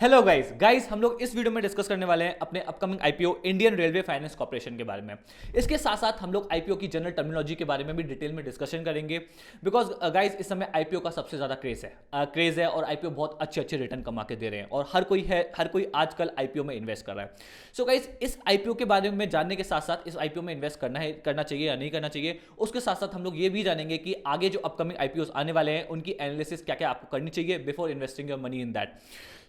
Hello guys हम लोग इस वीडियो में डिस्कस करने वाले हैं अपने upcoming IPO Indian Railway Finance corporation के बारे में। इसके साथ साथ हम लोग आईपीओ की जनरल टर्मिनोलॉजी के बारे में भी डिटेल में डिस्कशन करेंगे। बिकॉज गाइस इस समय आईपीओ का सबसे ज्यादा क्रेज है और आईपीओ बहुत अच्छे अच्छे रिटर्न कमा के दे रहे हैं और हर कोई आजकल आईपीओ में इन्वेस्ट कर रहा है। सो गाइस इस आईपीओ के बारे में जानने के साथ साथ इस आईपीओ में इन्वेस्ट करना चाहिए या नहीं करना चाहिए, उसके साथ साथ हम लोग ये भी जानेंगे कि आगे जो अपकमिंग आईपीओ आने वाले हैं उनकी एनालिसिस क्या क्या आपको करनी चाहिए before investing your money in that.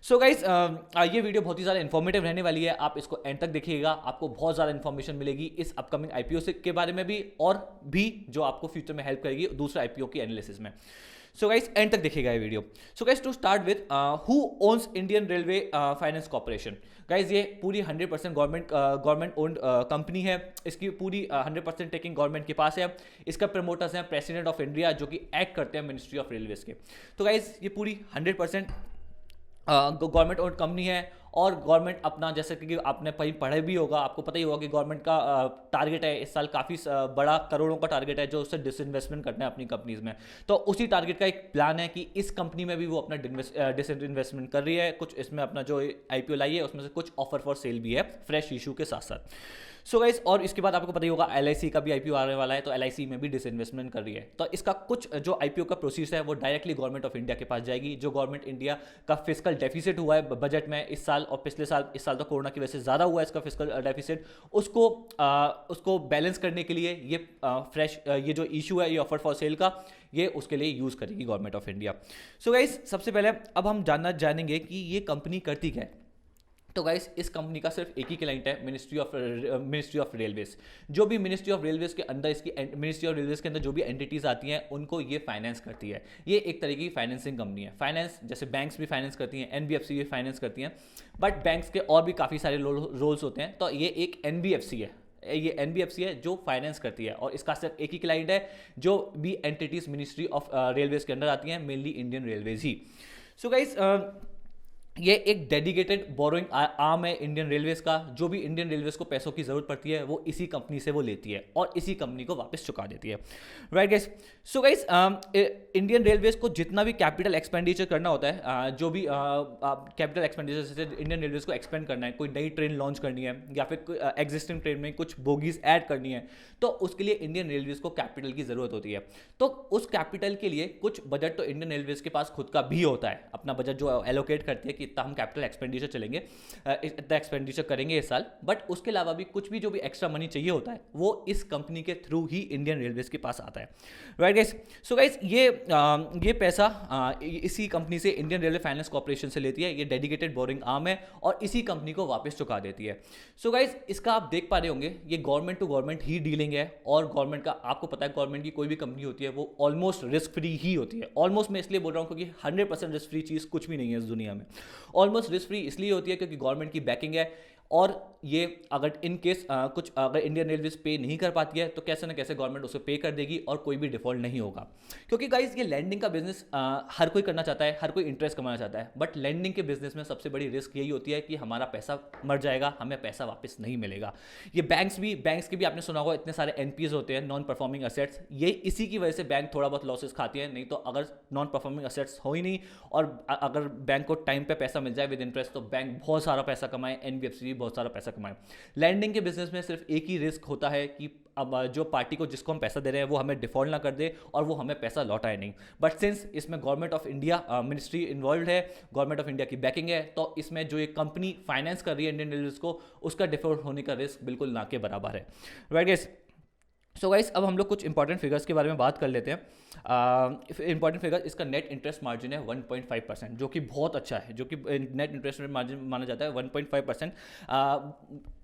So guys ये वीडियो बहुत ही ज़्यादा इन्फॉर्मेटिव रहने वाली है, आप इसको एंड तक देखिएगा, आपको बहुत ज़्यादा इन्फॉर्मेशन मिलेगी इस अपकमिंग आईपीओ के बारे में भी और भी जो आपको फ्यूचर में हेल्प करेगी दूसरे आईपीओ की एनालिसिस में। सो गाइज एंड तक देखिएगा ये वीडियो। So guys to start with who owns Indian Railway Finance Corporation. Guys ये पूरी 100% गवर्नमेंट ओन्ड कंपनी है, इसकी पूरी 100% टेकिंग गवर्नमेंट के पास है। इसका प्रमोटर्स हैं प्रेसिडेंट ऑफ इंडिया जो कि एक्ट करते हैं मिनिस्ट्री ऑफ रेलवेज के। तो गाइज ये पूरी 100% गवर्नमेंट ओन्ड कंपनी है और गवर्नमेंट अपना, जैसे कि आपने कहीं पढ़े भी होगा, आपको पता ही होगा कि गवर्नमेंट का टारगेट है इस साल काफ़ी बड़ा, करोड़ों का टारगेट है जो उससे डिसइन्वेस्टमेंट करना है अपनी कंपनीज में। तो उसी टारगेट का एक प्लान है कि इस कंपनी में भी वो अपना डिसइन्वेस्टमेंट कर रही है। कुछ इसमें अपना जो आईपीओ लाई है उसमें से कुछ ऑफर फॉर सेल भी है फ्रेश इशू के साथ साथ। सो गाइस और इसके बाद आपको पता ही होगा एलआईसी का भी आईपीओ आने वाला है, तो एलआईसी में भी डिसइन्वेस्टमेंट कर रही है। तो इसका कुछ जो आईपीओ का प्रोसेस है वो डायरेक्टली गवर्नमेंट ऑफ इंडिया के पास जाएगी। जो गवर्नमेंट इंडिया का फिस्कल डेफिसिट हुआ है बजट में इस साल और पिछले साल, इस साल तो कोरोना की वजह से ज़्यादा हुआ है इसका फिस्कल डेफिसिट, उसको बैलेंस करने के लिए ये फ्रेश ये जो इशू है ये ऑफर फॉर सेल का, ये उसके लिए यूज़ करेगी government of India. So guys सबसे पहले अब हम जानेंगे कि ये कंपनी करती क्या है। तो गाइस इस कंपनी का सिर्फ एक ही क्लाइंट है, मिनिस्ट्री ऑफ रेलवेज। जो भी मिनिस्ट्री ऑफ रेलवेज के अंदर मिनिस्ट्री ऑफ रेलवेज के अंदर जो भी एंटिटीज आती हैं उनको ये फाइनेंस करती है। ये एक तरीके की फाइनेंसिंग कंपनी है। फाइनेंस जैसे बैंक्स भी फाइनेंस करती हैं, एनबीएफसी भी फाइनेंस करती हैं, बट बैंक्स के और भी काफ़ी सारे रोल्स होते हैं। तो ये एक एनबीएफसी है, ये एनबीएफसी है जो फाइनेंस करती है और इसका सिर्फ एक ही क्लाइंट है जो भी एंटिटीज मिनिस्ट्री ऑफ रेलवेज के अंदर आती हैं, मेनली इंडियन रेलवेज ही। सो गाइस ये एक डेडिकेटेड बोरोइंग आर्म है इंडियन रेलवेज का। जो भी इंडियन रेलवेज को पैसों की जरूरत पड़ती है वो इसी कंपनी से वो लेती है और इसी कंपनी को वापस चुका देती है। Right guys. So guys Indian railways को जितना भी कैपिटल एक्सपेंडिचर करना होता है, जो भी कैपिटल एक्सपेंडिचर जैसे इंडियन रेलवेज को एक्सपेंड करना है, कोई नई ट्रेन लॉन्च करनी है या फिर एग्जिस्टिंग ट्रेन में कुछ बोगीज ऐड करनी है, तो उसके लिए इंडियन रेलवेज को कैपिटल की जरूरत होती है। तो उस कैपिटल के लिए कुछ बजट तो इंडियन रेलवेज के पास खुद का भी होता है, अपना बजट जो एलोकेट करती है कि इतना हम कैपिटल एक्सपेंडिचर चलेंगे, इतना एक्सपेंडिचर करेंगे इस साल। बट उसके अलावा भी कुछ भी जो भी एक्स्ट्रा मनी चाहिए होता है वो इस कंपनी के थ्रू ही इंडियन रेलवेज के पास आता है। Right guys. सो गाइस ये पैसा इसी कंपनी से इंडियन रेलवे फाइनेंस कॉर्पोरेशन से लेती है। ये डेडिकेटेड बोरिंग आर्म है और इसी कंपनी को वापस चुका देती है। सो गाइस इसका आप देख पा रहे होंगे ये गवर्नमेंट टू गवर्नमेंट ही डीलिंग है और गवर्नमेंट का, आपको पता है गवर्नमेंट की कोई भी कंपनी होती है वो ऑलमोस्ट रिस्क फ्री ही होती है। ऑलमोस्ट मैं इसलिए बोल रहा हूँ क्योंकि 100% रिस्क फ्री चीज़ कुछ भी नहीं है इस दुनिया में। ऑलमोस्ट रिस्क फ्री इसलिए होती है क्योंकि गवर्नमेंट की बैकिंग है और ये अगर इन केस कुछ अगर इंडियन रेलवेज पे नहीं कर पाती है तो कैसे ना कैसे गवर्नमेंट उसे पे कर देगी और कोई भी डिफॉल्ट नहीं होगा। क्योंकि गाइस ये लैंडिंग का बिजनेस हर कोई करना चाहता है, हर कोई इंटरेस्ट कमाना चाहता है, बट लैंडिंग के बिजनेस में सबसे बड़ी रिस्क यही होती है कि हमारा पैसा मर जाएगा, हमें पैसा वापस नहीं मिलेगा। ये बैंक्स के भी आपने सुना होगा इतने सारे एनपीएस होते हैं, नॉन परफॉर्मिंग असेट्स, ये इसी की वजह से बैंक थोड़ा बहुत लॉसेस खाती है। नहीं तो अगर नॉन परफॉर्मिंग असेट्स हो ही नहीं और अगर बैंक को टाइम पे पैसा मिल जाए विद इंटरेस्ट तो बैंक बहुत सारा पैसा कमाए, एनबीएफसी भी बहुत सारा पैसा कमाए। लैंडिंग के बिजनेस में सिर्फ एक ही रिस्क होता है कि अब जो पार्टी को जिसको हम पैसा दे रहे हैं वो हमें डिफॉल्ट ना कर दे और वो हमें पैसा लौटाए नहीं। बट सिंस इसमें government of India ministry involve है, गवर्नमेंट ऑफ इंडिया की बैकिंग है, तो इसमें जो ये कंपनी फाइनेंस कर रही है इंडियन रेलवेज को, उसका डिफॉल्ट होने का रिस्क बिल्कुल ना के बराबर है। Right guys. सो गाइस अब हम लोग कुछ इंपॉर्टेंट फिगर्स के बारे में बात कर लेते हैं। इंपॉर्टेंट फिगर, इसका नेट इंटरेस्ट मार्जिन है 1.5%, जो कि बहुत अच्छा है, जो कि नेट इंटरेस्ट मार्जिन माना जाता है 1.5%।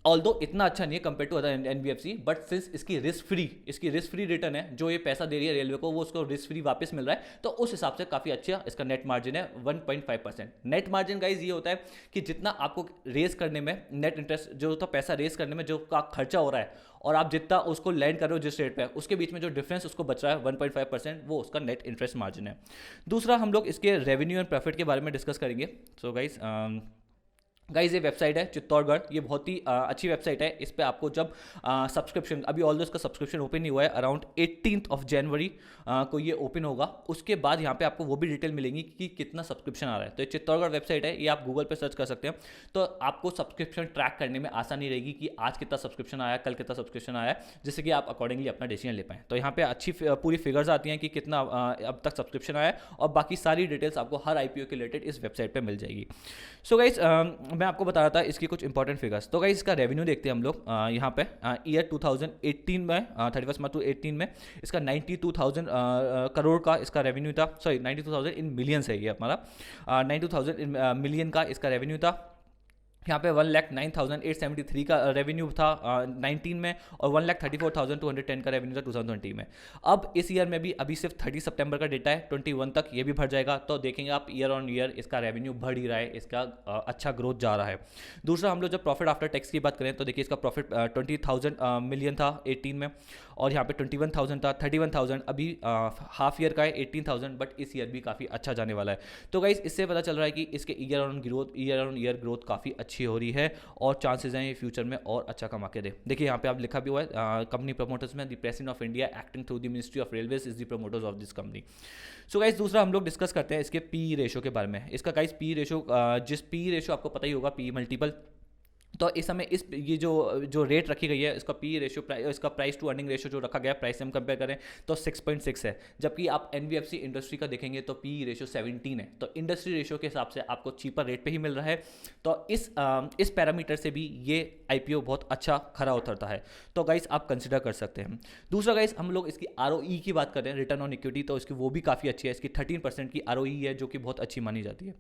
ऑल्दो इतना अच्छा नहीं है compare to other NBFC, but since इसकी रिस्क फ्री रिटर्न है, जो ये पैसा दे रही है रेलवे को वो उसको रिस्क फ्री वापस मिल रहा है, तो उस हिसाब से काफ़ी अच्छा इसका नेट मार्जिन है 1.5%। नेट मार्जिन गाइज ये होता है कि जितना आपको रेस करने में नेट इंटरेस्ट जो होता है, पैसा रेस करने में जो का खर्चा हो रहा है और आप जितना उसको लैंड कर रहे हो जिस रेट पे, उसके बीच में जो डिफरेंस उसको बच रहा है 1.5%, वो उसका नेट इंटरेस्ट मार्जिन है। दूसरा हम लोग इसके रेवेन्यू एंड प्रॉफिट के बारे में डिस्कस करेंगे। सो गाइस गाइज ये वेबसाइट है चित्तौड़गढ़, ये बहुत ही अच्छी वेबसाइट है। इस पे आपको जब सब्सक्रिप्शन, अभी ऑल्दो इसका सब्सक्रिप्शन ओपन नहीं हुआ है, अराउंड 18 जनवरी को ये ओपन होगा। उसके बाद यहाँ पे आपको वो भी डिटेल मिलेंगी कि कितना सब्सक्रिप्शन आ रहा है। तो ये चित्तौड़गढ़ वेबसाइट है, ये आप गूगल पे सर्च कर सकते हैं। तो आपको सब्सक्रिप्शन ट्रैक करने में आसानी रहेगी कि आज कितना सब्सक्रिप्शन आया, कल कितना सब्सक्रिप्शन आया, जिससे कि आप अकॉर्डिंगली अपना डिसीजन ले पाएँ। तो यहाँ पे अच्छी पूरी फिगर्स आती हैं कि कितना अब तक सब्सक्रिप्शन आया, और बाकी सारी डिटेल्स आपको हर IPO के रिलेटेड इस वेबसाइट पर मिल जाएगी। सो गाइज मैं आपको बता रहा था इसकी कुछ इंपॉर्टेंट फिगर्स। तो गाइज इसका रेवेन्यू देखते हैं हम लोग यहाँ पे ईयर 2018 में 31 मार्च 2018 में इसका 92,000 करोड़ का इसका रेवेन्यू था। सॉरी 92,000 इन मिलियंस है ये हमारा, 92,000 इन मिलियन का इसका रेवेन्यू था। यहाँ पे 1,09,873 का रेवेन्यू था 19 में, और 1,34,210 का रेवेन्यू था 2020 में। अब इस ईयर में भी अभी सिर्फ 30 सितंबर का डेटा है, 21 तक ये भी बढ़ जाएगा। तो देखेंगे आप ईयर ऑन ईयर इसका रेवेन्यू बढ़ ही रहा है, इसका अच्छा ग्रोथ जा रहा है। दूसरा हम लोग जब प्रॉफिट आफ्टर टैक्स की बात करें तो देखिए इसका प्रॉफिट 20,000 मिलियन था 18 में, और यहाँ पे 21,000 था, 31,000 अभी हाफ ईयर का है 18,000, बट इस ईयर भी काफ़ी अच्छा जाने वाला है। तो गाइस इससे पता चल रहा है कि इसके ईयर ऑन ईयर ग्रोथ काफ़ी अच्छी हो रही है, और चांसेस हैं ये फ्यूचर में और अच्छा कमा के दे। देखिए यहाँ पे आप लिखा भी हुआ है कंपनी प्रमोटर्स में, the president of India acting through the ministry of railways is the promoters of this company. So guys दूसरा हम लोग डिस्कस करते हैं इसके पी रेशो के बारे में। इसका गाइस पी रेशो, जिस पी रेशो आपको पता ही होगा, पी मल्टीपल। तो इस समय इस ये जो रेट रखी गई है, इसका पी रेशियो, इसका प्राइस टू अर्निंग रेशियो जो रखा गया है, प्राइस से हम कंपेयर करें तो 6.6 है। जबकि आप NBFC इंडस्ट्री का देखेंगे तो पी रेशियो 17 है। तो इंडस्ट्री रेशियो के हिसाब से आपको चीपर रेट पे ही मिल रहा है। तो इस पैरामीटर से भी ये IPO बहुत अच्छा खरा उतरता है। तो गाइस आप कंसिडर कर सकते हैं। दूसरा गाइस हम लोग इसकी ROE की बात करें, रिटर्न ऑन इक्विटी, तो इसकी वो भी काफ़ी अच्छी है। इसकी 13% की ROE है, जो कि बहुत अच्छी मानी जाती है।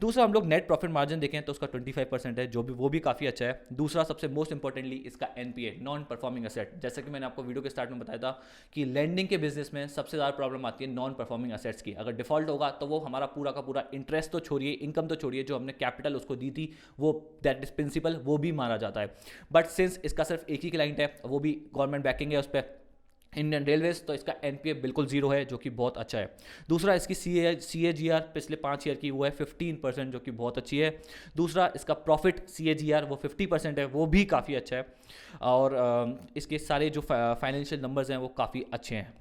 दूसरा हम लोग नेट प्रॉफिट मार्जिन देखें तो उसका 25% है, वो भी काफ़ी अच्छा है। दूसरा सबसे मोस्ट इंपॉर्टेंटली इसका NPA, नॉन परफॉर्मिंग एसेट। जैसा कि मैंने आपको वीडियो के स्टार्ट में बताया था कि लैंडिंग के बिजनेस में सबसे ज़्यादा प्रॉब्लम आती है नॉन परफॉर्मिंग एसेट्स की। अगर डिफॉल्ट होगा तो वो हमारा पूरा का पूरा इंटरेस्ट तो छोड़िए, इनकम तो छोड़िए, जो हमने कैपिटल उसको दी थी वो दैट इज प्रिंसिपल, वो भी मारा जाता है। बट सिंस इसका सिर्फ एक ही क्लाइंट है, वो भी गवर्नमेंट बैकिंग है उस पर, इंडियन रेलवेज, तो इसका NPA बिल्कुल जीरो है, जो कि बहुत अच्छा है। दूसरा इसकी CAGR पिछले 5 ईयर की वो है 15%, जो कि बहुत अच्छी है। दूसरा इसका प्रॉफिट CAGR वो 50% है, वो भी काफ़ी अच्छा है। और इसके सारे जो फाइनेंशियल नंबर्स हैं वो काफ़ी अच्छे हैं।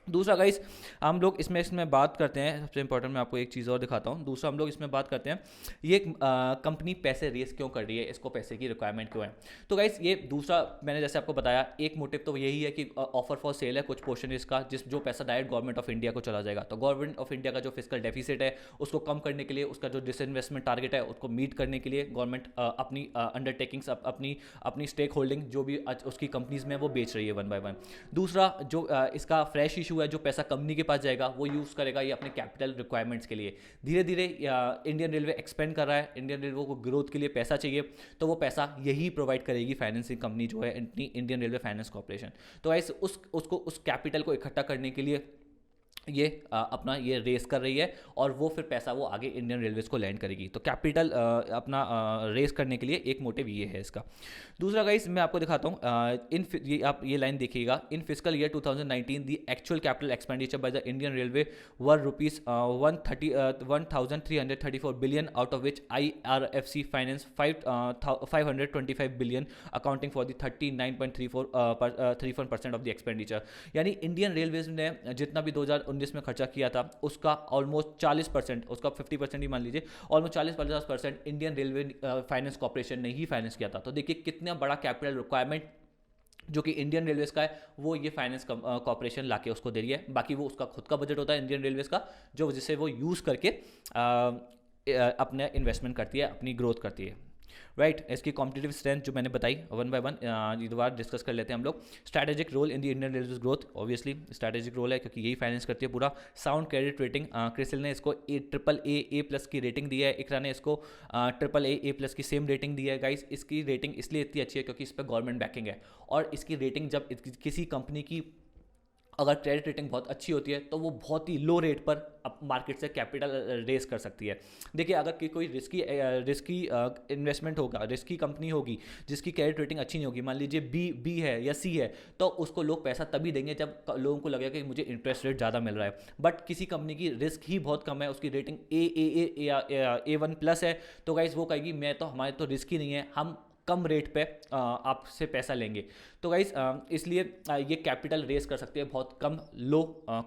दूसरा गाइस हम लोग इसमें बात करते हैं, सबसे इंपॉर्टेंट मैं आपको एक चीज़ और दिखाता हूँ। दूसरा हम लोग इसमें बात करते हैं ये कंपनी पैसे रेस क्यों कर रही है, इसको पैसे की रिक्वायरमेंट क्यों है। तो गाइस ये दूसरा मैंने जैसे आपको बताया, एक मोटिव तो यही है कि ऑफर फॉर सेल है कुछ पोर्शन इसका, जो पैसा डायरेक्ट गवर्नमेंट ऑफ इंडिया को चला जाएगा। तो गवर्नमेंट ऑफ इंडिया का जो फिस्कल डेफिसिट है उसको कम करने के लिए, उसका जो डिसइन्वेस्टमेंट टारगेट है उसको मीट करने के लिए गवर्नमेंट अपनी अंडरटेकिंग्स, अपनी स्टेक होल्डिंग जो भी उसकी कंपनीज में वो बेच रही है 1 बाय 1। दूसरा जो इसका फ्रेश इशू है, जो पैसा कंपनी के पास जाएगा वो यूज़ करेगा ये अपने कैपिटल रिक्वायरमेंट्स के लिए। धीरे धीरे इंडियन रेलवे एक्सपेंड कर रहा है, इंडियन रेलवे को ग्रोथ के लिए पैसा चाहिए, तो वो पैसा यही प्रोवाइड करेगी फाइनेंसिंग कंपनी जो है इंडियन रेलवे फाइनेंस कॉर्पोरेशन। तो ऐसे उस कैपिटल को इकट्ठा करने के लिए ये अपना ये रेस कर रही है, और वो फिर पैसा वो आगे इंडियन रेलवेज को लैंड करेगी। तो कैपिटल अपना रेस करने के लिए एक मोटिव ये है इसका। दूसरा गाइस मैं आपको दिखाता हूँ, आप ये लाइन देखिएगा, in physical year 2019 the actual capital expenditure by the Indian railway were rupees 1,334 billion, out of which IRFC finance 525 billion, accounting for the 39.34% of the expenditure. यानी इंडियन रेलवेज ने जितना भी 2019 में खर्चा किया था उसका ऑलमोस्ट 40%, उसका 50% ही मान लीजिए, almost 40-50% Indian Railway Finance corporation ने ही फाइनेंस किया था। तो देखिए कितना बड़ा कैपिटल रिक्वायरमेंट जो कि इंडियन रेलवेज का है वो ये फाइनेंस कॉर्पोरेशन लाके उसको दे रही है। बाकी वो उसका खुद का बजट होता है इंडियन रेलवेज का, जो जिससे वो यूज़ करके अपने इन्वेस्टमेंट करती है, अपनी ग्रोथ करती है। राइट, इसकी कॉम्पिटिटिव स्ट्रेंथ जो मैंने बताई 1 बाय 1 ये दोबारा डिस्कस कर लेते हैं हम लोग। Strategic role in the Indian Railways growth, obviously strategic role है क्योंकि यही फाइनेंस करती है पूरा। साउंड क्रेडिट रेटिंग, क्रिसिल ने इसको AAA+ की रेटिंग दी है, इकरा ने इसको AAA+ की सेम रेटिंग दी है। गाइस इसकी रेटिंग इसलिए इतनी अच्छी है क्योंकि इस पर गवर्नमेंट बैकिंग है, और इसकी रेटिंग जब किसी कंपनी की अगर क्रेडिट रेटिंग बहुत अच्छी होती है तो वो बहुत ही लो रेट पर अब मार्केट से कैपिटल रेस कर सकती है। देखिए अगर कोई रिस्की रिस्की इन्वेस्टमेंट होगा, रिस्की कंपनी होगी जिसकी क्रेडिट रेटिंग अच्छी नहीं होगी, मान लीजिए बी है या सी है, तो उसको लोग पैसा तभी देंगे जब लोगों को लगेगा कि मुझे इंटरेस्ट रेट ज़्यादा मिल रहा है। बट किसी कंपनी की रिस्क ही बहुत कम है, उसकी रेटिंग A1+ है, तो गाइस वो कहेगी मैं तो, हमारे तो रिस्क ही नहीं है, हम कम रेट पे आपसे पैसा लेंगे। तो गाइस इसलिए ये कैपिटल रेस कर सकते हैं बहुत कम लो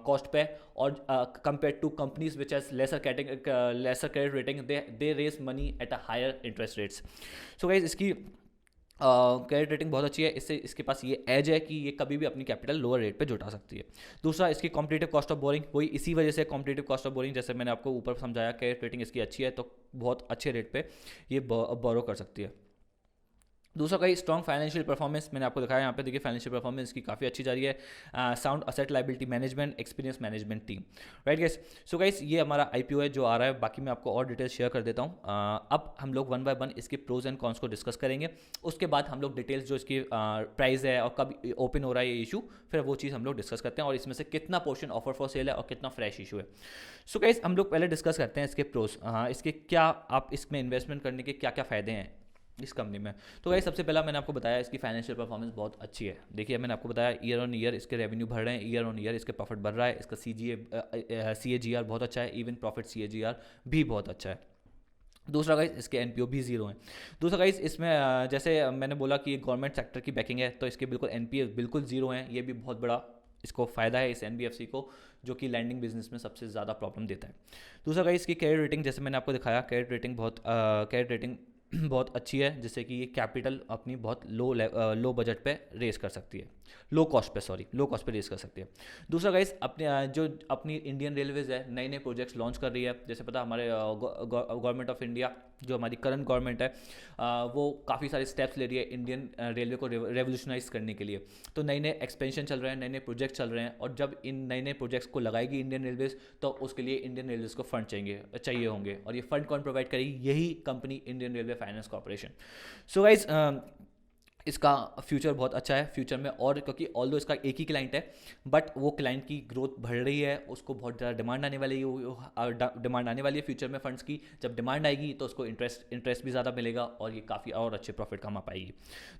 कॉस्ट पे, और compare to companies which has lesser credit rating, they raise money at a higher interest rates. So guys इसकी क्रेडिट रेटिंग बहुत अच्छी है, इससे इसके पास ये एज है कि ये कभी भी अपनी कैपिटल लोअर रेट पे जुटा सकती है। दूसरा इसकी कॉम्पिटिटिव कॉस्ट ऑफ बोरिंग, वही इसी वजह से कॉम्पिटिटिव कॉस्ट ऑफ बोरिंग, जैसे मैंने आपको ऊपर समझाया, क्रेडिट रेटिंग इसकी अच्छी है तो बहुत अच्छे रेट पे ये बोरो कर सकती है। दूसरा कहीं स्ट्रॉन्ग फाइनेंशियल परफॉर्मेंस, मैंने आपको दिखाया यहाँ पे, देखिए फाइनेंशियल परफॉर्मेंस की काफ़ी अच्छी जा रही है। Sound asset liability management, experience management team, right guys. So guys ये हमारा आईपीओ है जो आ रहा है, बाकी मैं आपको और डिटेल्स शेयर कर देता हूँ। अब हम लोग वन बाय वन इसके प्रोज एंड कॉन्स को डिस्कस करेंगे, उसके बाद हम लोग डिटेल्स जो इसकी प्राइस है और कब ओपन हो रहा है ये इशू, फिर वो चीज़ हम लोग डिस्कस करते हैं, और इसमें से कितना पोर्शन ऑफर फॉर सेल है और कितना फ्रेश इशू है। सो गाइस हम लोग पहले डिस्कस करते हैं इसके प्रोज, इसके क्या, आप इसमें इन्वेस्टमेंट करने के क्या क्या फ़ायदे हैं इस कंपनी में। तो गाइस सबसे पहला मैंने आपको बताया इसकी फाइनेंशियल परफॉर्मेंस बहुत अच्छी है। देखिए मैंने आपको बताया ईयर ऑन ईयर इसके रेवेन्यू बढ़ रहे हैं, ईयर ऑन ईयर इसके प्रॉफिट बढ़ रहा है, इसका CAGR बहुत अच्छा है, इवन प्रॉफिट CAGR भी बहुत अच्छा है। दूसरा गाइस इसके एनपीओ भी जीरो हैं। दूसरा गाइस इसमें जैसे मैंने बोला कि गवर्नमेंट सेक्टर की बैकिंग है, तो इसके बिल्कुल एनपीए बिल्कुल जीरो हैं, ये भी बहुत बड़ा इसको फ़ायदा है इस एनबीएफसी को, जो कि लैंडिंग बिजनेस में सबसे ज़्यादा प्रॉब्लम देता है। दूसरा गाइस इसकी क्रेडिट रेटिंग, जैसे मैंने आपको दिखाया, क्रेडिट रेटिंग बहुत अच्छी है, जिससे कि ये कैपिटल अपनी बहुत लो बजट पे रेस कर सकती है, लो कॉस्ट पे रेस कर सकती है। दूसरा गाइस अपने जो अपनी इंडियन रेलवेज़ है नए नए प्रोजेक्ट्स लॉन्च कर रही है, जैसे पता हमारे गवर्नमेंट ऑफ इंडिया जो हमारी करंट गवर्नमेंट है वो काफ़ी सारे स्टेप्स ले रही है इंडियन रेलवे को रेवोल्यूशनाइज करने के लिए। तो नए नए एक्सपेंशन चल रहे हैं, नए नए प्रोजेक्ट चल रहे हैं, और जब इन नए नए प्रोजेक्ट्स को लगाएगी इंडियन रेलवेज, तो उसके लिए इंडियन रेलवेज को फंड चाहिए होंगे, और ये फंड कौन प्रोवाइड करेगी? यही company Indian Railway Finance corporation. So guys इसका फ्यूचर बहुत अच्छा है फ्यूचर में, और क्योंकि ऑल्दो इसका एक ही क्लाइंट है, बट वो क्लाइंट की ग्रोथ बढ़ रही है, उसको बहुत ज़्यादा डिमांड आने वाली है फ्यूचर में फंड्स की। जब डिमांड आएगी तो उसको इंटरेस्ट भी ज़्यादा मिलेगा, और ये काफ़ी और अच्छे प्रॉफिट कमा पाएगी।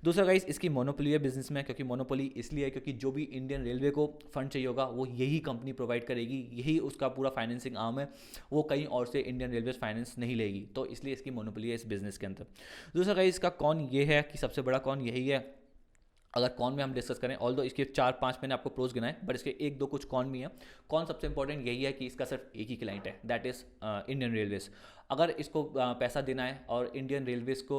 दूसरा गाइस इसकी मोनोपोली है बिजनेस में, क्योंकि मोनोपोली इसलिए है क्योंकि जो भी इंडियन रेलवे को फंड चाहिए होगा वो यही कंपनी प्रोवाइड करेगी, यही उसका पूरा फाइनेंसिंग आर्म है, वो कहीं और से इंडियन रेलवे फाइनेंस नहीं लेगी, तो इसलिए इसकी मोनोपोली है इस बिजनेस के अंदर। दूसरा गाइस इसका कौन ये है कि सबसे बड़ा कौन यही है। अगर कौन में हम डिस्कस करें, ऑल्दो इसके 4-5 मैंने आपको प्रोज गिनाए, बट इसके 1-2 कुछ कौन भी हैं। कौन सबसे इंपॉर्टेंट यही है कि इसका सिर्फ एक ही क्लाइंट है, दैट इज़ इंडियन रेलवेज। अगर इसको पैसा देना है और इंडियन रेलवेज को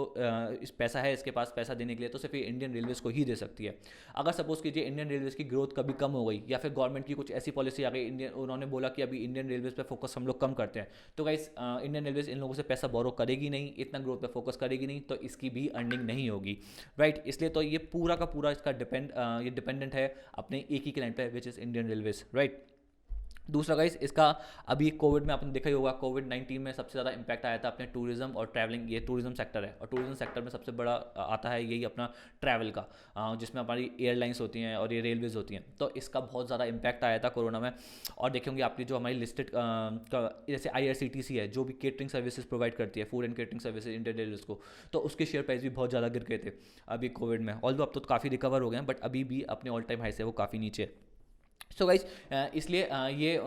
इस पैसा है इसके पास पैसा देने के लिए, तो सिर्फ ये इंडियन रेलवेज को ही दे सकती है। अगर सपोज कीजिए इंडियन रेलवेज की ग्रोथ कभी कम हो गई, या फिर गवर्नमेंट की कुछ ऐसी पॉलिसी आ गई, उन्होंने बोला कि अभी इंडियन रेलवेज पे फोकस हम लोग कम करते हैं, तो गाइस इंडियन रेलवेज इन लोगों से पैसा बोरो करेगी नहीं, इतना ग्रोथ पे फोकस करेगी नहीं, तो इसकी भी अर्निंग नहीं होगी, राइट। इसलिए तो ये पूरा का पूरा इसका डिपेंडेंट है अपने एक ही क्लाइंट पे, which is Indian railways, right. दूसरा गाइस इसका अभी कोविड में आपने देखा ही होगा, कोविड-19 में सबसे ज़्यादा इंपैक्ट आया था अपने टूरिज्म और ट्रैवलिंग, ये टूरिज्म सेक्टर है, और टूरिज्म सेक्टर में सबसे बड़ा आता है यही अपना ट्रैवल का, जिसमें हमारी एयरलाइंस होती हैं और ये रेलवेज होती हैं, तो इसका बहुत ज़्यादा इंपैक्ट आया था कोरोना में। और देखेंगे आपकी जो हमारी लिस्टेड जैसे IRCTC है जो भी केटरिंग सर्विसेज प्रोवाइड करती है, food and catering services Indian railways को, तो उसके शेयर प्राइस भी बहुत ज़्यादा गिर गए थे अभी कोविड में। ऑल्दो अब तो काफ़ी रिकवर हो गए हैं, बट अभी भी अपने ऑल टाइम हाई से वो काफ़ी नीचे है। सो गाइज इसलिए ये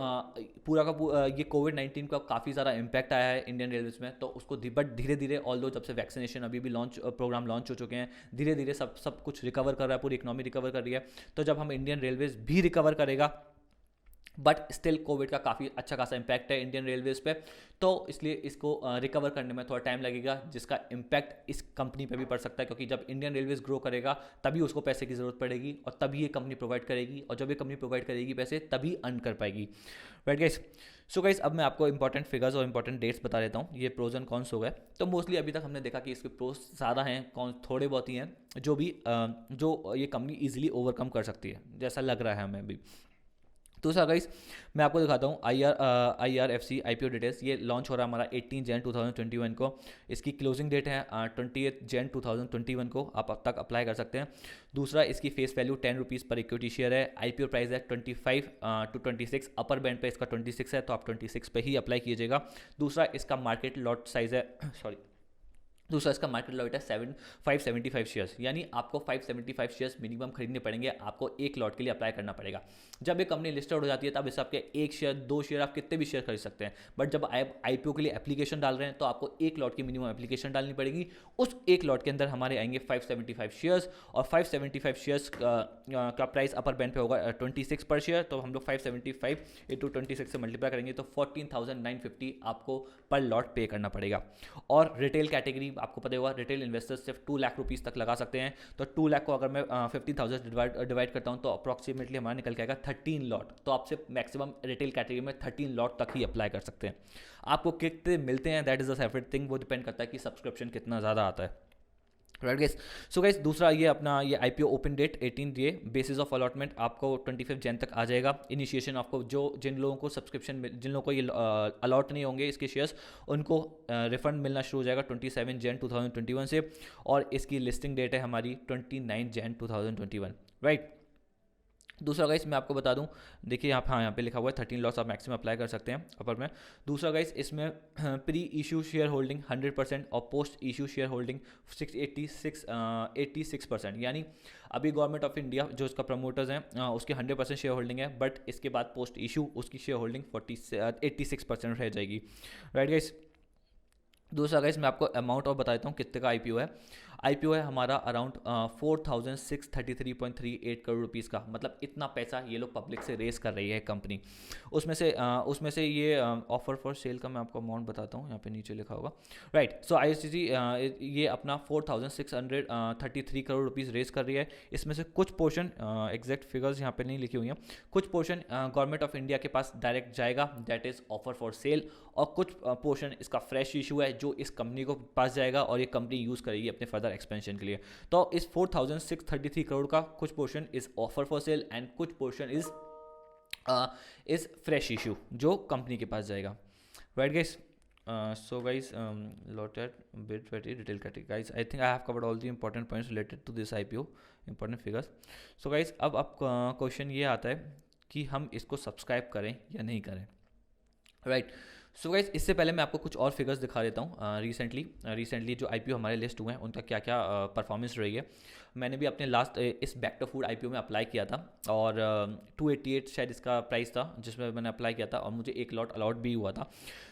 पूरा का ये कोविड-19 का काफ़ी ज़्यादा इम्पैक्ट आया है इंडियन रेलवेज में, तो उसको बट धीरे धीरे ऑल्दो जब से वैक्सीनेशन अभी भी प्रोग्राम लॉन्च हो चुके हैं, धीरे धीरे सब कुछ रिकवर कर रहा है, पूरी इकोनॉमी रिकवर कर रही है, तो जब हम इंडियन रेलवेज भी रिकवर करेगा, बट स्टिल कोविड का काफ़ी अच्छा खासा इम्पैक्ट है इंडियन रेलवेज पे, तो इसलिए इसको रिकवर करने में थोड़ा टाइम लगेगा, जिसका इम्पैक्ट इस कंपनी पे भी पड़ सकता है, क्योंकि जब इंडियन रेलवेज ग्रो करेगा तभी उसको पैसे की ज़रूरत पड़ेगी, और तभी ये कंपनी प्रोवाइड करेगी, और जब ये कंपनी प्रोवाइड करेगी पैसे तभी अर्न कर पाएगी, राइट गाइस। सो गाइस अब मैं आपको इंपॉर्टेंट फिगर्स और इंपॉर्टेंट डेट्स बता देता हूँ, ये प्रोज एंड कॉन्स हो गए। तो मोस्टली अभी तक हमने देखा कि इसके प्रोज ज़्यादा हैं, कौन थोड़े बहुत ही हैं, जो ये कंपनी ईजिली ओवरकम कर सकती है, जैसा लग रहा है हमें अभी। दूसरा गाइस मैं आपको दिखाता हूँ IRFC IPO डिटेल्स। ये लॉन्च हो रहा है हमारा 18 जैन 2021 को। इसकी क्लोजिंग डेट है 28 जैन 2021 को, आप अब तक अप्लाई कर सकते हैं। दूसरा, इसकी फेस वैल्यू 10 रुपीज़ पर इक्विटी शेयर है। IPO प्राइस है 25 to 26, अपर बैंड पे इसका 26 है, तो आप 26 पे ही अप्लाई कीजिएगा। दूसरा, इसका मार्केट लॉट साइज है सॉरी दूसरा, इसका मार्केट लॉट है 575 शेयर्स, यानी आपको 575 शेयर्स मिनिमम खरीदने पड़ेंगे, आपको एक लॉट के लिए अप्लाई करना पड़ेगा। जब एक कंपनी लिस्टेड हो जाती है तब इस आपके एक शेयर, दो शेयर, आप कितने भी शेयर खरीद सकते हैं। बट जब आप IPO के लिए एप्लीकेशन डाल रहे हैं तो आपको एक लॉट की मिनिमम एप्लीकेशन डालनी पड़ेगी। उस एक लॉट के अंदर हमारे आएंगे 575 शेयर्स, और 575 शेयर्स का प्राइस अपर बैंड पे होगा 26 पर शेयर। तो हम लोग 575 इंटू 26 से मल्टीप्लाई करेंगे तो 14,950 आपको पर लॉट पे करना पड़ेगा। और रिटेल कैटेगरी आपको पता होगा, रिटेल इन्वेस्टर्स सिर्फ 2 लाख रुपीज़ तक लगा सकते हैं। तो 2 लाख को अगर मैं 15,000 डिवाइड करता हूँ तो अप्रॉक्सीमेटली हमारा निकल के आएगा 13 लॉट। तो आप सिर्फ मैक्सिमम रिटेल कैटेगरी में 13 लॉट तक ही अप्लाई कर सकते हैं। आपको कितने मिलते हैं that is a separate thing, वो डिपेंड करता है कि सब्सक्रिप्शन कितना ज़्यादा आता है। राइट गाइस, सो गाइस दूसरा ये अपना ये IPO ओपन डेट 18 ये बेसिस ऑफ अलॉटमेंट आपको 25 जैन तक आ जाएगा। इनिशिएशन आपको जिन लोगों को सब्सक्रिप्शन, जिन लोगों को ये अलॉट नहीं होंगे इसके शेयर्स, उनको रिफंड मिलना शुरू हो जाएगा 27 जैन 2021 से। और इसकी लिस्टिंग डेट है हमारी 29 जैन 2021। राइट, दूसरा गाइस मैं आपको बता दूं, देखिए यहाँ पे लिखा हुआ है 13 लॉट्स आप मैक्सिमम अप्लाई कर सकते हैं अपर में। दूसरा गाइस इसमें प्री इशू शेयर होल्डिंग 100% और पोस्ट इशू शेयर होल्डिंग 86%, यानी अभी गवर्नमेंट ऑफ इंडिया जो इसका प्रमोटर्स हैं उसकी 100% शेयर होल्डिंग है, बट इसके बाद पोस्ट इशू उसकी शेयर होल्डिंग 86% रह जाएगी। राइट गाइस, दूसरा गाइस मैं आपको अमाउंट और बताता हूँ कितने का IPO है। IPO है हमारा अराउंड 4,633.38 करोड़ रुपीज़ का, मतलब इतना पैसा ये लोग पब्लिक से रेस कर रही है कंपनी। उसमें से ये ऑफर फॉर सेल का मैं आपको अमाउंट बताता हूँ, यहाँ पे नीचे लिखा होगा। राइट, सो ICC ये अपना 4,633 करोड़ रुपीज़ रेस कर रही है। इसमें से कुछ पोर्शन, एग्जैक्ट फिगर्स यहाँ पे नहीं लिखी हुई हैं, कुछ पोर्शन गवर्नमेंट ऑफ इंडिया के पास डायरेक्ट जाएगा, that is offer for sale, और कुछ पोर्शन इसका फ्रेश इशू है जो इस कंपनी को पास जाएगा और ये कंपनी यूज़ करेगी अपने फर्दर एक्सपेंशन के लिए। तो इस 4,633 करोड़ का कुछ portion is offer for sale and कुछ पोर्शन इज फ्रेश इशू जो कंपनी के पास जाएगा। Right guys, so guys, loaded bid ready retail category guys, I think I have covered all the important points related to this IPO, important figures. So guys, अब question ये आता है कि हम इसको सब्सक्राइब करें या नहीं करें। राइट, सो गाइस इससे पहले मैं आपको कुछ और फिगर्स दिखा देता हूँ। रिसेंटली जो IPO हमारे लिस्ट हुए हैं उनका क्या क्या परफॉर्मेंस रही है। मैंने भी अपने लास्ट इस बैक्टर फूड IPO में अप्लाई किया था, और 288 शायद इसका प्राइस था जिसमें मैंने अप्लाई किया था, और मुझे एक लॉट अलॉट भी हुआ था।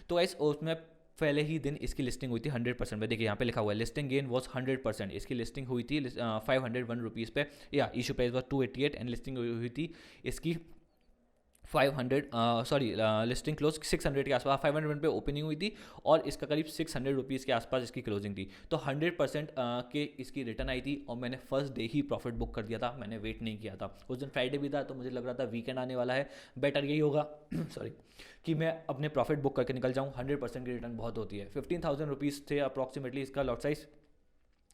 तो गाइस उसमें पहले ही दिन इसकी लिस्टिंग हुई थी 100% पे। देखिए यहाँ पे लिखा हुआ है लिस्टिंग गेन वॉज 100%। इसकी लिस्टिंग हुई थी 501 रुपीज़ पे, या issue price was 288 and listing हुई थी इसकी 500 लिस्टिंग क्लोज 600 के आसपास, 500 पे ओपनिंग हुई थी और इसका करीब 600 रुपीज़ के आसपास इसकी क्लोजिंग थी। तो 100% के इसकी रिटर्न आई थी, और मैंने फर्स्ट डे ही प्रॉफिट बुक कर दिया था, मैंने वेट नहीं किया था। उस दिन फ्राइडे भी था तो मुझे लग रहा था वीकेंड आने वाला है, बेटर यही होगा सॉरी कि मैं अपने प्रॉफिट बुक करके निकल जाऊँ। 100% की रिटर्न बहुत होती है। 15,000 रुपीज़ थे अप्रॉक्सीमेटली इसका लॉट साइज,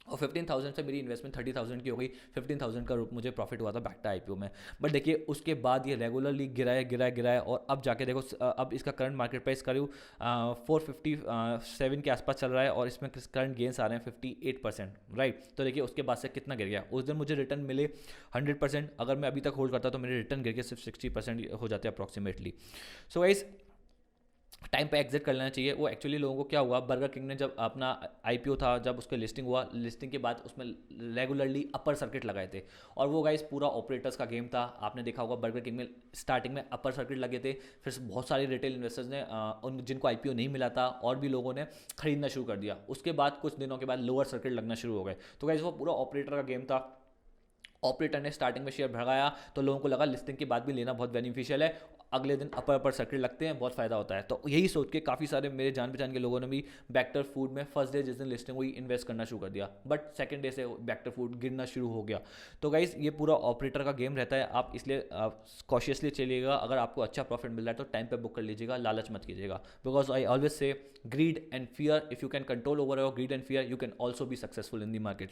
और 15,000 से मेरी इन्वेस्टमेंट 30,000 की हो गई। 15,000 का मुझे प्रॉफिट हुआ था बैक्टा IPO में। बट देखिए उसके बाद ये रेगुलरली गिराया, और अब जाके देखो अब इसका करंट मार्केट प्राइस करीब 457 के आसपास चल रहा है, और इसमें करंट गेंस आ रहे हैं 58%। राइट, तो देखिए उसके बाद से कितना गिर गया। उस दिन मुझे रिटर्न मिले 100%, अगर मैं अभी तक होल्ड करता तो मेरे रिटर्न गिर के सिर्फ 60% हो जाते हैं अप्रॉक्सीमेटली। सो गाइस टाइम पे एग्जिट कर लेना चाहिए। वो एक्चुअली लोगों को क्या हुआ, बर्गर किंग ने जब अपना IPO था, जब उसका लिस्टिंग हुआ, लिस्टिंग के बाद उसमें रेगुलरली अपर सर्किट लगाए थे, और वो गाइस पूरा ऑपरेटर्स का गेम था। आपने देखा होगा बर्गर किंग में स्टार्टिंग में अपर सर्किट लगे थे, फिर बहुत सारे रिटेल इन्वेस्टर्स ने उन जिनको IPO नहीं मिला था और भी लोगों ने खरीदना शुरू कर दिया। उसके बाद कुछ दिनों के बाद लोअर सर्किट लगना शुरू हो गए। तो गाइस वो पूरा ऑपरेटर का गेम था। ऑपरेटर ने स्टार्टिंग में शेयर भगाया तो लोगों को लगा लिस्टिंग के बाद भी लेना बहुत बेनिफिशियल है, अगले दिन अपर सर्किट लगते हैं, बहुत फायदा होता है। तो यही सोच के काफ़ी सारे मेरे जान पहचान के लोगों ने भी बैक्टर फूड में फर्स्ट डे जिस दिन लिस्टिंग हुई इन्वेस्ट करना शुरू कर दिया, बट सेकंड डे से बैक्टर फूड गिरना शुरू हो गया। तो गाइस ये पूरा ऑपरेटर का गेम रहता है, आप इसलिए कॉशियसली चलिएगा। अगर आपको अच्छा प्रॉफिट मिल रहा है तो टाइम पे बुक कर लीजिएगा, लालच मत कीजिएगा। Because I always say grid and fear, if you can control over your grid and fear you can also be successful in the market.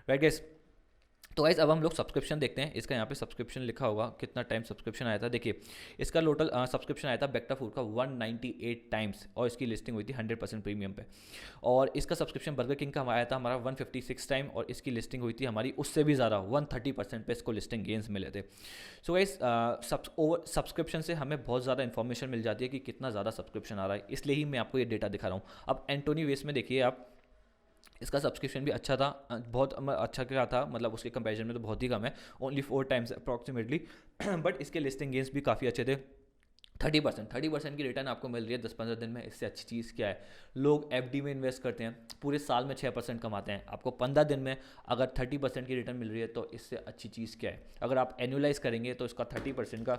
Right guys, तो गाइस अब हम लोग सब्सक्रिप्शन देखते हैं। इसका यहाँ पे सब्सक्रिप्शन लिखा होगा, कितना टाइम सब्सक्रिप्शन आया था। देखिए इसका टोटल सब्सक्रिप्शन आया था बेक्टा फूड का 198 टाइम्स, और इसकी लिस्टिंग हुई थी 100% प्रीमियम पे। और इसका सब्सक्रिप्शन बर्गर किंग का आया था हमारा 156 टाइम, और इसकी लिस्टिंग हुई थी हमारी उससे भी ज़्यादा 130% पे इसको लिस्टिंग गेंस मिले थे। सो गाइस सब्सक्रिप्शन से हमें बहुत ज़्यादा इन्फॉर्मेशन मिल जाती है कि कितना ज़्यादा सब्सक्रिप्शन आ रहा है, इसलिए ही मैं आपको ये डेटा दिखा रहा हूँ। अब एंटोनी वेस में देखिए आप, इसका सब्सक्रिप्शन भी अच्छा था, बहुत अच्छा क्या था, मतलब उसके कंपैरिजन में तो बहुत ही कम है, ओनली 4 टाइम्स अप्रॉक्सीमेटली। बट इसके लिस्टिंग गेंस भी काफ़ी अच्छे थे। 30% की रिटर्न आपको मिल रही है 10-15 दिन में। इससे अच्छी चीज़ क्या है? लोग एफडी में इन्वेस्ट करते हैं, पूरे साल में 6% कमाते हैं, आपको 15 दिन में अगर 30% की रिटर्न मिल रही है तो इससे अच्छी चीज़ क्या है? अगर आप एनुअलाइज करेंगे तो इसका 30% का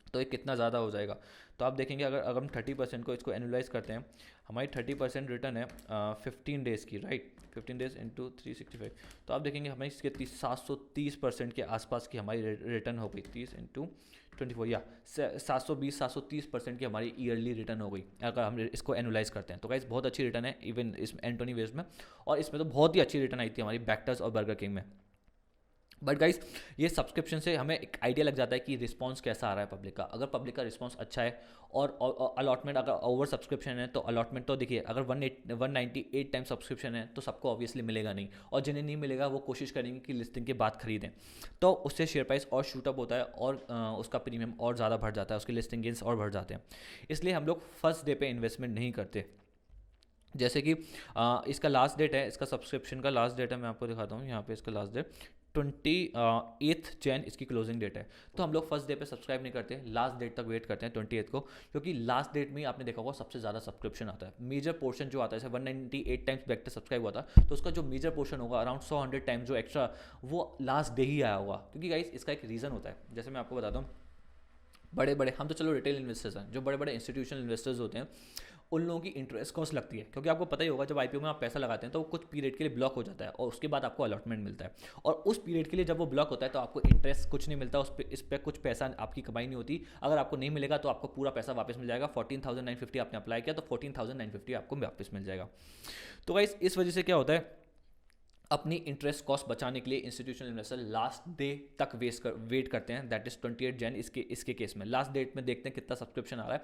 तो ये कितना ज़्यादा हो जाएगा। तो आप देखेंगे अगर हम 30% को इसको एनुलाइज करते हैं, हमारी 30% रिटर्न है 15 डेज़ की, राइट। 15 डेज़ इंटू 365, तो आप देखेंगे हमारी इसके 730% के आसपास की हमारी रिटर्न हो गई। 30 इंटू 24 या 720-730% की हमारी ईयरली रिटर्न हो गई अगर हम इसको एनुलाइज करते हैं। तो गाइस बहुत अच्छी रिटर्न है इवन इस एंटोनी वेज में, और इसमें तो बहुत ही अच्छी रिटर्न आई थी हमारी बैक्टर्स और बर्गर किंग में। बट गाइस ये सब्सक्रिप्शन से हमें एक आइडिया लग जाता है कि रिस्पांस कैसा आ रहा है पब्लिक का। अगर पब्लिक का रिस्पांस अच्छा है और अलॉटमेंट अगर ओवर सब्सक्रिप्शन है तो अलॉटमेंट तो देखिए, अगर 198 टाइम सब्सक्रिप्शन है तो सबको ऑब्वियसली मिलेगा नहीं, और जिन्हें नहीं मिलेगा वो कोशिश करेंगे कि लिस्टिंग के बाद खरीदें, तो उससे शेयर प्राइस और शूटअप होता है और उसका प्रीमियम और ज़्यादा बढ़ जाता है, उसके लिस्टिंग गेंस और बढ़ जाते हैं। इसलिए हम लोग फर्स्ट डे पे इन्वेस्टमेंट नहीं करते। जैसे कि इसका लास्ट डेट है, इसका सब्सक्रिप्शन का लास्ट डेट है, मैं आपको दिखाता हूँ यहाँ पे इसका लास्ट डेट 28 जैन इसकी क्लोजिंग डेट है। तो हम लोग फर्स्ट डे पे सब्सक्राइब नहीं करते, लास्ट डेट तक वेट करते हैं 28 को, क्योंकि लास्ट डेट में ही आपने देखा होगा सबसे ज़्यादा सब्सक्रिप्शन आता है। मेजर पोर्शन जो आता है, जैसे 198 टाइम्स बैक सब्सक्राइब हुआ था, तो उसका जो मेजर पोर्शन होगा अराउंड 100 टाइम्स जो एक्स्ट्रा, वो लास्ट डे ही आया होगा। क्योंकि गाइस इसका एक रीज़न होता है, जैसे मैं आपको बताता हूँ, बड़े बड़े, हम तो चलो रिटेल इन्वेस्टर्स हैं, जो बड़े बड़े इंस्टीट्यूशनल इन्वेस्टर्स होते हैं उन लोगों की इंटरेस्ट कॉस्ट लगती है, क्योंकि आपको पता ही होगा जब आईपीओ में आप पैसा लगाते हैं तो वो कुछ पीरियड के लिए ब्लॉक हो जाता है और उसके बाद आपको अलॉटमेंट मिलता है, और उस पीरियड के लिए जब वो ब्लॉक होता है तो आपको इंटरेस्ट कुछ नहीं मिलता, उस पर इस पर कुछ पैसा आपकी कमाई नहीं होती। अगर आपको नहीं मिलेगा तो आपको पूरा पैसा वापस मिल जाएगा। 14,950 आपने अप्लाई किया तो 14,950 आपको वापस मिल जाएगा। तो गाइस इस वजह से क्या होता है, अपनी इंटरेस्ट कॉस्ट बचाने के लिए इंस्टीट्यूशनल इन्वेस्टर लास्ट डे तक वेट करते हैं, दैट इज 28 जैन। इसके केस में लास्ट डेट में देखते हैं कितना सब्सक्रिप्शन आ रहा है,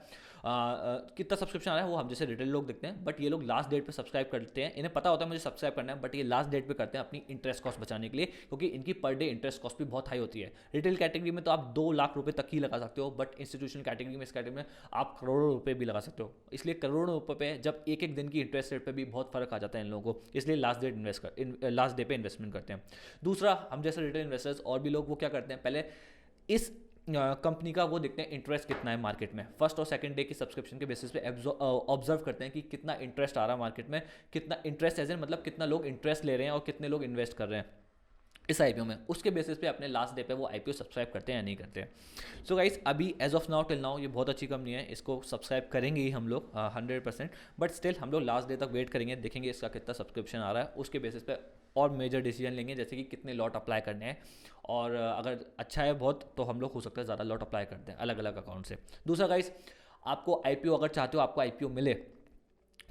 कितना सब्सक्रिप्शन आ रहा है वो हम जैसे रिटेल लोग देखते हैं, बट ये लोग लास्ट डेट पे सब्सक्राइब करते हैं। इन्हें पता होता है मुझे सब्सक्राइब करना है, बट ये लास्ट डेट पे करते हैं अपनी इंटरेस्ट कॉस्ट बचाने के लिए, क्योंकि इनकी पर डे इंटरेस्ट कॉस्ट भी बहुत हाई होती है। रिटेल कैटेगरी में तो आप 2 लाख रुपये तक ही लगा सकते हो, बट इंस्टीट्यूशनल कैटेगरी में, इस कैटेगरी में आप करोड़ों रुपये भी लगा सकते हो। इसलिए करोड़ों रुपये पे जब एक एक दिन की इंटरेस्ट रेट पर भी बहुत फर्क आ जाता है इन लोगों को, इसलिए लास्ट डे पे इन्वेस्टमेंट करते हैं। दूसरा, हम जैसे रिटेल इन्वेस्टर्स और भी लोग वो क्या करते हैं, पहले इस कंपनी का वो देखते हैं इंटरेस्ट कितना है मार्केट में, फर्स्ट और सेकंड डे की सब्सक्रिप्शन के बेसिस पे ऑब्जर्व करते हैं कि कितना इंटरेस्ट आ रहा है मार्केट में, कितना इंटरेस्ट एज मतलब कितना लोग इंटरेस्ट ले रहे हैं और कितने लोग इन्वेस्ट कर रहे हैं इस आईपीओ में, उसके बेसिस पे अपने लास्ट डे पे वो आईपीओ सब्सक्राइब करते हैं या नहीं करते हैं। सो गाइस अभी as of now till now ये बहुत अच्छी कंपनी है, इसको सब्सक्राइब करेंगे ही हम लोग 100%, बट स्टिल हम लोग लास्ट डे तक वेट करेंगे, देखेंगे इसका कितना सब्सक्रिप्शन आ रहा है, उसके बेसिस पे और मेजर डिसीजन लेंगे, जैसे कि कितने लॉट अप्लाई करने हैं, और अगर अच्छा है बहुत तो हम लोग हो सकता है ज़्यादा लॉट अप्लाई करते हैं अलग अलग अकाउंट से। दूसरा गाइस, आपको आईपीओ अगर चाहते हो आपको आईपीओ मिले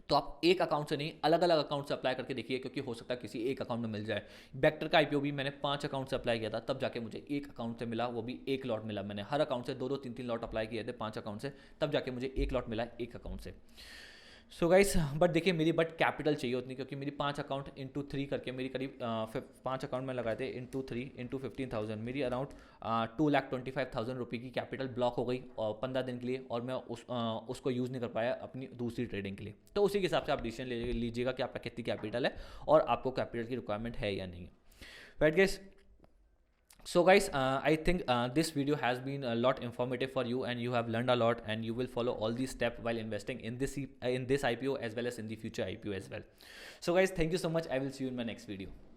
तो आप एक अकाउंट से नहीं अलग अलग अकाउंट से अप्लाई करके देखिए, क्योंकि हो सकता है किसी एक अकाउंट में मिल जाए। बेक्टर का आईपीओ भी मैंने 5 अकाउंट से अप्लाई किया था, तब जाके मुझे एक अकाउंट से मिला, वो भी एक लॉट मिला। मैंने हर अकाउंट से 2-2 3-3 लॉट अप्लाई किए थे 5 अकाउंट से, तब जाके मुझे एक लॉट मिला एक अकाउंट से। सो गाइस बट देखिए मेरी कैपिटल चाहिए उतनी, क्योंकि मेरी 5 अकाउंट इंटू 3 करके मेरी करीब 5 अकाउंट में लगाए थे इंटू 3 इंटू 15,000, मेरी अराउंड 2,25,000 रुपये की कैपिटल ब्लॉक हो गई और 15 दिन के लिए, और मैं उसको यूज़ नहीं कर पाया अपनी दूसरी ट्रेडिंग के लिए। तो उसी के हिसाब से आप डिसीजन लीजिएगा कि आपका कितनी कैपिटल है और आपको कैपिटल की रिक्वायरमेंट है या नहीं। Right guys, so guys I think this video has been a lot informative for you and you have learned a lot and you will follow all these steps while investing in this IPO as well as in the future IPO as well. So guys, thank you so much. I will see you in my next video.